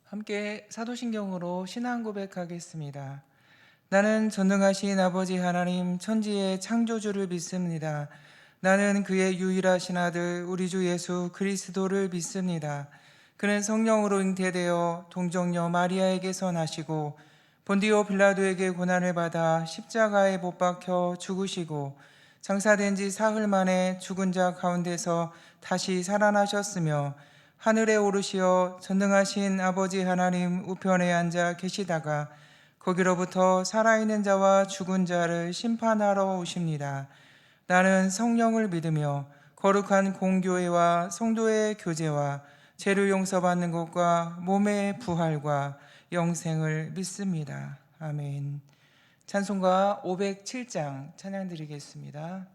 함께 사도신경으로 신앙 고백하겠습니다. 나는 전능하신 아버지 하나님 천지의 창조주를 믿습니다. 나는 그의 유일하신 아들 우리 주 예수 그리스도를 믿습니다. 그는 성령으로 잉태되어 동정녀 마리아에게서 나시고 본디오 빌라도에게 고난을 받아 십자가에 못 박혀 죽으시고 장사된 지 사흘 만에 죽은 자 가운데서 다시 살아나셨으며 하늘에 오르시어 전능하신 아버지 하나님 우편에 앉아 계시다가 거기로부터 살아있는 자와 죽은 자를 심판하러 오십니다. 나는 성령을 믿으며 거룩한 공교회와 성도의 교제와 죄를 용서받는 것과 몸의 부활과 영생을 믿습니다. 아멘. 찬송가 507장 찬양 드리겠습니다.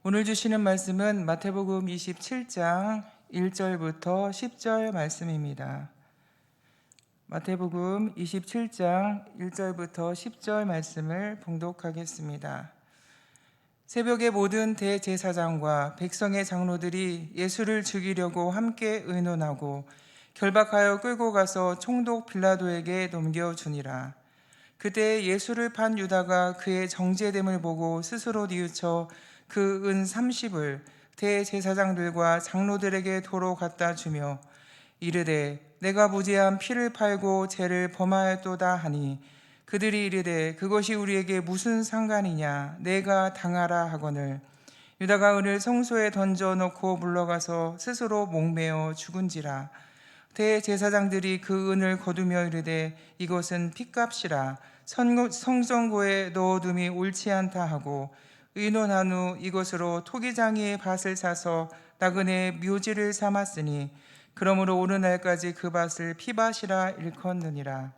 오늘 주시는 말씀은 마태복음 27장 1절부터 10절 말씀입니다. 마태복음 27장 1절부터 10절 말씀을 봉독하겠습니다. 새벽에 모든 대제사장과 백성의 장로들이 예수를 죽이려고 함께 의논하고 결박하여 끌고 가서 총독 빌라도에게 넘겨주니라. 그때 예수를 판 유다가 그의 정죄됨을 보고 스스로 뉘우쳐 그 은 30을 대제사장들과 장로들에게 도로 갖다 주며 이르되 내가 무죄한 피를 팔고 죄를 범하였도다 하니 그들이 이르되 그것이 우리에게 무슨 상관이냐 내가 당하라 하거늘 유다가 은을 성소에 던져 놓고 물러가서 스스로 목매어 죽은지라. 대제사장들이 그 은을 거두며 이르되 이것은 핏값이라 성전고에 넣어둠이 옳지 않다 하고 의논한 후 이것으로 토기장이의 밭을 사서 나그네의 묘지를 삼았으니 그러므로 오늘날까지 그 밭을 피밭이라 일컫느니라.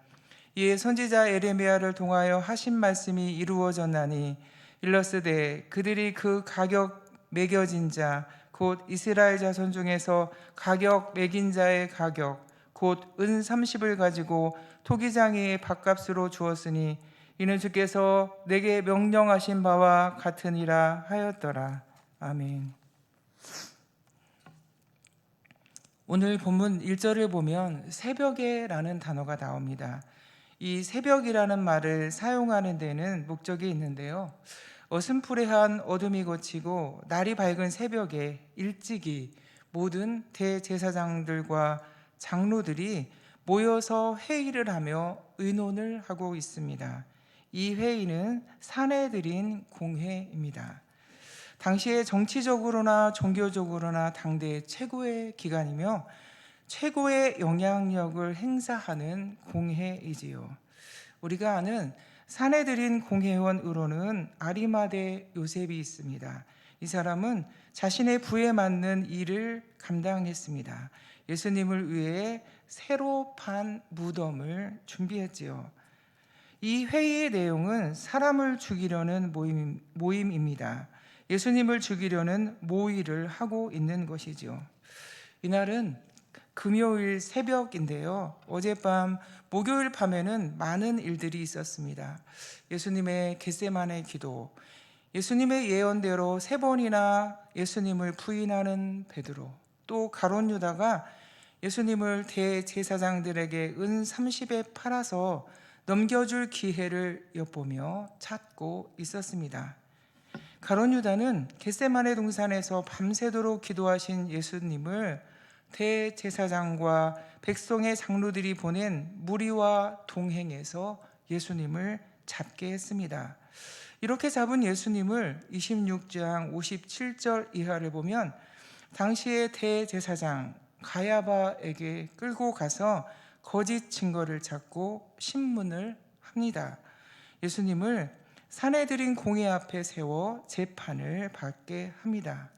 이에 선지자 에레미야를 통하여 하신 말씀이 이루어졌나니 일러스되 그들이 그 가격 매겨진 자 곧 이스라엘 자손 중에서 가격 매긴 자의 가격 곧 은 30을 가지고 토기장이의 밭값으로 주었으니 이는 주께서 내게 명령하신 바와 같으니라 하였더라. 아멘. 오늘 본문 1절을 보면 새벽에라는 단어가 나옵니다. 이 새벽이라는 말을 사용하는 데는 목적이 있는데요. 어슴푸레한 어둠이 걷히고 날이 밝은 새벽에 일찍이 모든 대제사장들과 장로들이 모여서 회의를 하며 의논을 하고 있습니다. 이 회의는 사내들인 공회입니다. 당시에 정치적으로나 종교적으로나 당대 최고의 기관이며 최고의 영향력을 행사하는 공회이지요. 우리가 아는 사내들인 공회원으로는 아리마대 요셉이 있습니다. 이 사람은 자신의 부에 맞는 일을 감당했습니다. 예수님을 위해 새로 판 무덤을 준비했지요. 이 회의의 내용은 사람을 죽이려는 모임입니다. 예수님을 죽이려는 모의를 하고 있는 것이죠. 이날은 금요일 새벽인데요. 어젯밤 목요일 밤에는 많은 일들이 있었습니다. 예수님의 겟세마네 기도, 예수님의 예언대로 3번이나 예수님을 부인하는 베드로, 또 가룟 유다가 예수님을 대제사장들에게 은 30에 팔아서 넘겨줄 기회를 엿보며 찾고 있었습니다. 가룟 유다는 겟세마네 동산에서 밤새도록 기도하신 예수님을 대제사장과 백성의 장로들이 보낸 무리와 동행해서 예수님을 잡게 했습니다. 이렇게 잡은 예수님을 26장 57절 이하를 보면 당시의 대제사장 가야바에게 끌고 가서 거짓 증거를 찾고 신문을 합니다. 예수님을 사내들인 공회 앞에 세워 재판을 받게 합니다.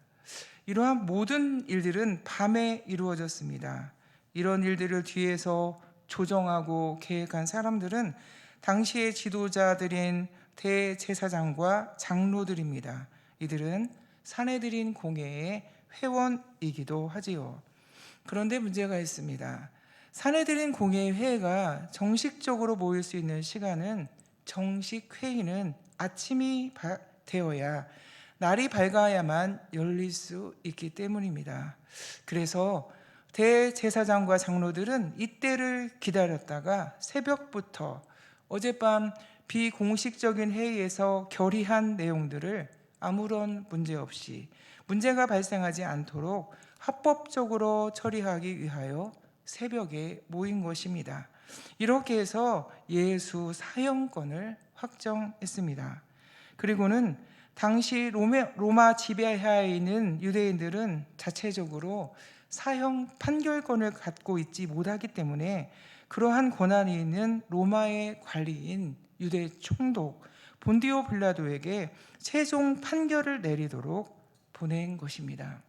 이러한 모든 일들은 밤에 이루어졌습니다. 이런 일들을 뒤에서 조정하고 계획한 사람들은 당시의 지도자들인 대제사장과 장로들입니다. 이들은 사내들인 공회의 회원이기도 하지요. 그런데 문제가 있습니다. 사내들인 공회의 회의가 정식적으로 모일 수 있는 시간은 정식 회의는 아침이 되어야 날이 밝아야만 열릴 수 있기 때문입니다. 그래서 대제사장과 장로들은 이때를 기다렸다가 새벽부터 어젯밤 비공식적인 회의에서 결의한 내용들을 아무런 문제 없이 문제가 발생하지 않도록 합법적으로 처리하기 위하여 새벽에 모인 것입니다. 이렇게 해서 예수 사형권을 확정했습니다. 그리고는 당시 로마 지배하에 있는 유대인들은 자체적으로 사형 판결권을 갖고 있지 못하기 때문에 그러한 권한이 있는 로마의 관리인 유대 총독 본디오 빌라도에게 최종 판결을 내리도록 보낸 것입니다.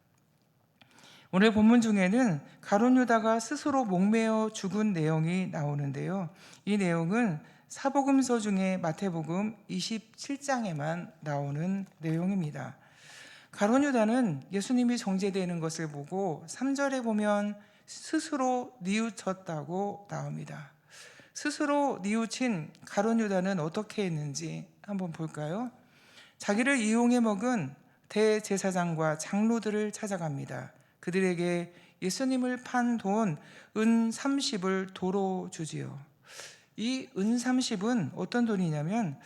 오늘 본문 중에는 가룟 유다가 스스로 목매어 죽은 내용이 나오는데요. 이 내용은 사복음서 중에 마태복음 27장에만 나오는 내용입니다. 가룟 유다는 예수님이 정죄되는 것을 보고 3절에 보면 스스로 뉘우쳤다고 나옵니다. 스스로 뉘우친 가룟 유다는 어떻게 했는지 한번 볼까요? 자기를 이용해 먹은 대제사장과 장로들을 찾아갑니다. 그들에게 예수님을 판 돈 은 30을 도로 주지요. 이 은 30은 어떤 돈이냐면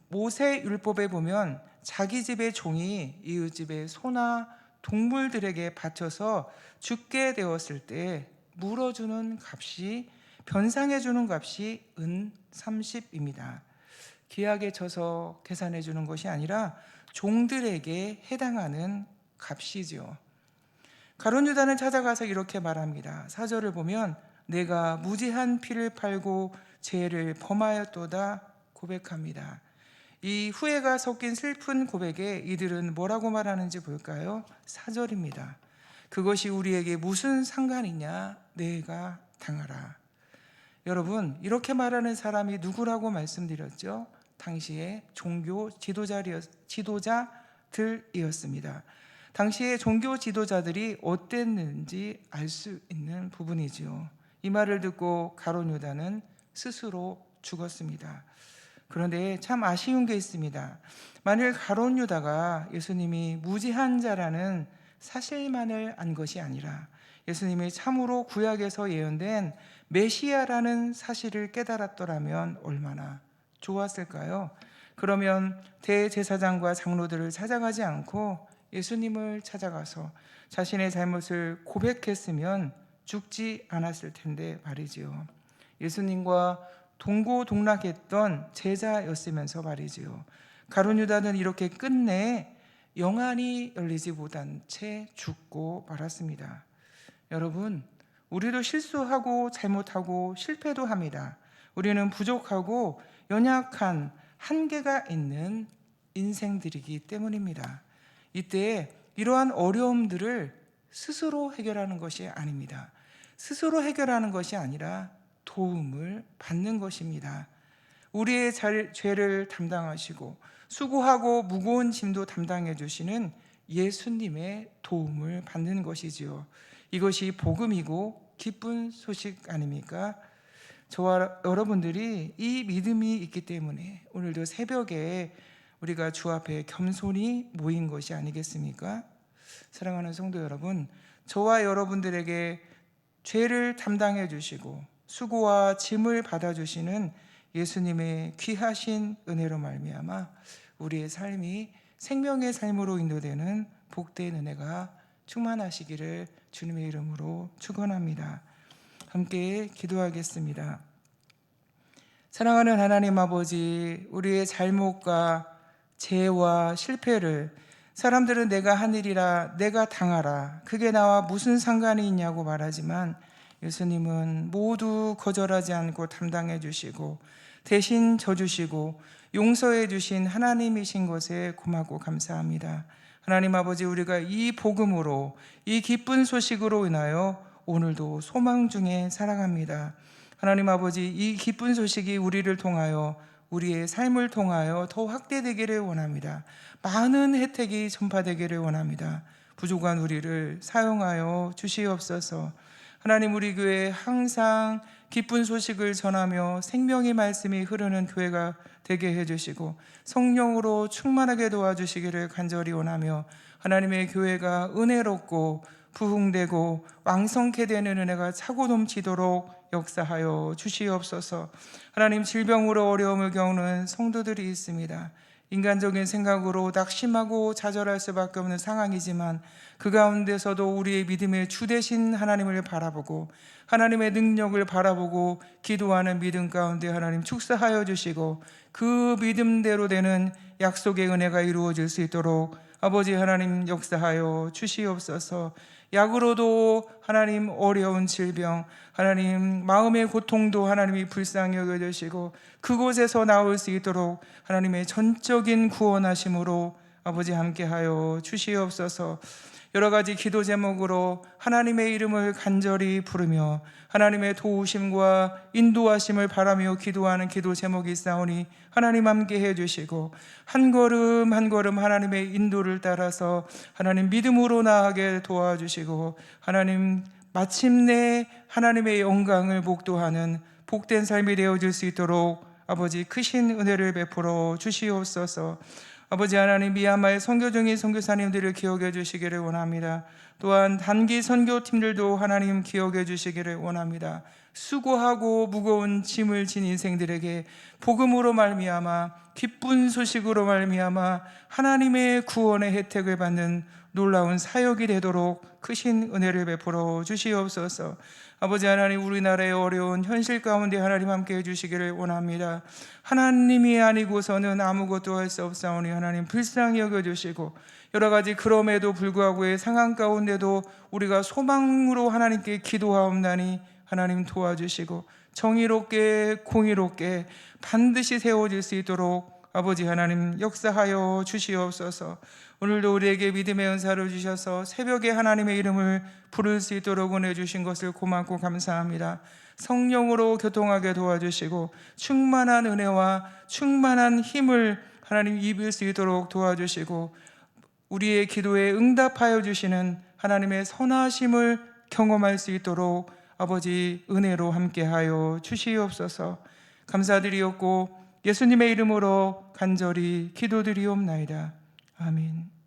모세 율법에 보면 자기 집의 종이 이웃 집의 소나 동물들에게 바쳐서 죽게 되었을 때 물어주는 값이 변상해주는 값이 은 30입니다. 기약에 쳐서 계산해 주는 것이 아니라 종들에게 해당하는 값이죠. 가룟 유다는 찾아가서 이렇게 말합니다. 4절을 보면 내가 무지한 피를 팔고 죄를 범하였도다 고백합니다. 이 후회가 섞인 슬픈 고백에 이들은 뭐라고 말하는지 볼까요? 4절입니다. 그것이 우리에게 무슨 상관이냐? 내가 당하라. 여러분, 이렇게 말하는 사람이 누구라고 말씀드렸죠? 당시의 종교 지도자들이었습니다. 당시의 종교 지도자들이 어땠는지 알 수 있는 부분이지요. 이 말을 듣고 가룟 유다는 스스로 죽었습니다. 그런데 참 아쉬운 게 있습니다. 만일 가룟 유다가 예수님이 무지한 자라는 사실만을 안 것이 아니라 예수님이 참으로 구약에서 예언된 메시아라는 사실을 깨달았더라면 얼마나 좋았을까요? 그러면 대제사장과 장로들을 찾아가지 않고 예수님을 찾아가서 자신의 잘못을 고백했으면 죽지 않았을 텐데 말이지요. 예수님과 동고동락했던 제자였으면서 말이지요. 가룟 유다는 이렇게 끝내 영안이 열리지 못한 채 죽고 말았습니다. 여러분, 우리도 실수하고 잘못하고 실패도 합니다. 우리는 부족하고 연약한 한계가 있는 인생들이기 때문입니다. 이때 이러한 어려움들을 스스로 해결하는 것이 아닙니다. 스스로 해결하는 것이 아니라 도움을 받는 것입니다. 우리의 죄를 담당하시고 수고하고 무거운 짐도 담당해 주시는 예수님의 도움을 받는 것이지요. 이것이 복음이고 기쁜 소식 아닙니까? 저와 여러분들이 이 믿음이 있기 때문에 오늘도 새벽에 우리가 주 앞에 겸손히 모인 것이 아니겠습니까? 사랑하는 성도 여러분, 저와 여러분들에게 죄를 담당해 주시고 수고와 짐을 받아주시는 예수님의 귀하신 은혜로 말미암아 우리의 삶이 생명의 삶으로 인도되는 복된 은혜가 충만하시기를 주님의 이름으로 축원합니다. 함께 기도하겠습니다. 사랑하는 하나님 아버지, 우리의 잘못과 죄와 실패를 사람들은 내가 한 일이라 내가 당하라, 그게 나와 무슨 상관이 있냐고 말하지만 예수님은 모두 거절하지 않고 담당해 주시고 대신 져주시고 용서해 주신 하나님이신 것에 고맙고 감사합니다. 하나님 아버지, 우리가 이 복음으로, 이 기쁜 소식으로 인하여 오늘도 소망 중에 살아갑니다. 하나님 아버지, 이 기쁜 소식이 우리를 통하여, 우리의 삶을 통하여 더 확대되기를 원합니다. 많은 혜택이 전파되기를 원합니다. 부족한 우리를 사용하여 주시옵소서. 하나님, 우리 교회에 항상 기쁜 소식을 전하며 생명의 말씀이 흐르는 교회가 되게 해주시고 성령으로 충만하게 도와주시기를 간절히 원하며 하나님의 교회가 은혜롭고 부흥되고 왕성케 되는 은혜가 차고 넘치도록 역사하여 주시옵소서. 하나님, 질병으로 어려움을 겪는 성도들이 있습니다. 인간적인 생각으로 낙심하고 좌절할 수밖에 없는 상황이지만 그 가운데서도 우리의 믿음의 주 되신 하나님을 바라보고 하나님의 능력을 바라보고 기도하는 믿음 가운데 하나님 축사하여 주시고 그 믿음대로 되는 약속의 은혜가 이루어질 수 있도록 아버지 하나님 역사하여 주시옵소서. 약으로도 하나님 어려운 질병, 하나님 마음의 고통도 하나님이 불쌍히 여겨주시고 그곳에서 나올 수 있도록 하나님의 전적인 구원하심으로 아버지 함께하여 주시옵소서. 여러 가지 기도 제목으로 하나님의 이름을 간절히 부르며 하나님의 도우심과 인도하심을 바라며 기도하는 기도 제목이 있사오니 하나님 함께 해주시고 한 걸음 한 걸음 하나님의 인도를 따라서 하나님 믿음으로 나아가게 도와주시고 하나님 마침내 하나님의 영광을 목도하는 복된 삶이 되어질 수 있도록 아버지 크신 은혜를 베풀어 주시옵소서. 아버지 하나님, 미얀마의 선교 중인 선교사님들을 기억해 주시기를 원합니다. 또한 단기 선교팀들도 하나님 기억해 주시기를 원합니다. 수고하고 무거운 짐을 진 인생들에게 복음으로 말미암아 기쁜 소식으로 말미암아 하나님의 구원의 혜택을 받는 놀라운 사역이 되도록 크신 은혜를 베풀어 주시옵소서. 아버지 하나님, 우리나라의 어려운 현실 가운데 하나님 함께 해주시기를 원합니다. 하나님이 아니고서는 아무것도 할 수 없사오니 하나님 불쌍히 여겨주시고 여러 가지 그럼에도 불구하고의 상황 가운데도 우리가 소망으로 하나님께 기도하옵나니 하나님 도와주시고 정의롭게 공의롭게 반드시 세워질 수 있도록 아버지 하나님 역사하여 주시옵소서. 오늘도 우리에게 믿음의 은사를 주셔서 새벽에 하나님의 이름을 부를 수 있도록 은혜 주신 것을 고맙고 감사합니다. 성령으로 교통하게 도와주시고 충만한 은혜와 충만한 힘을 하나님 입을 수 있도록 도와주시고 우리의 기도에 응답하여 주시는 하나님의 선하심을 경험할 수 있도록 아버지 은혜로 함께하여 주시옵소서. 감사드리옵고 예수님의 이름으로 간절히 기도드리옵나이다. 아멘.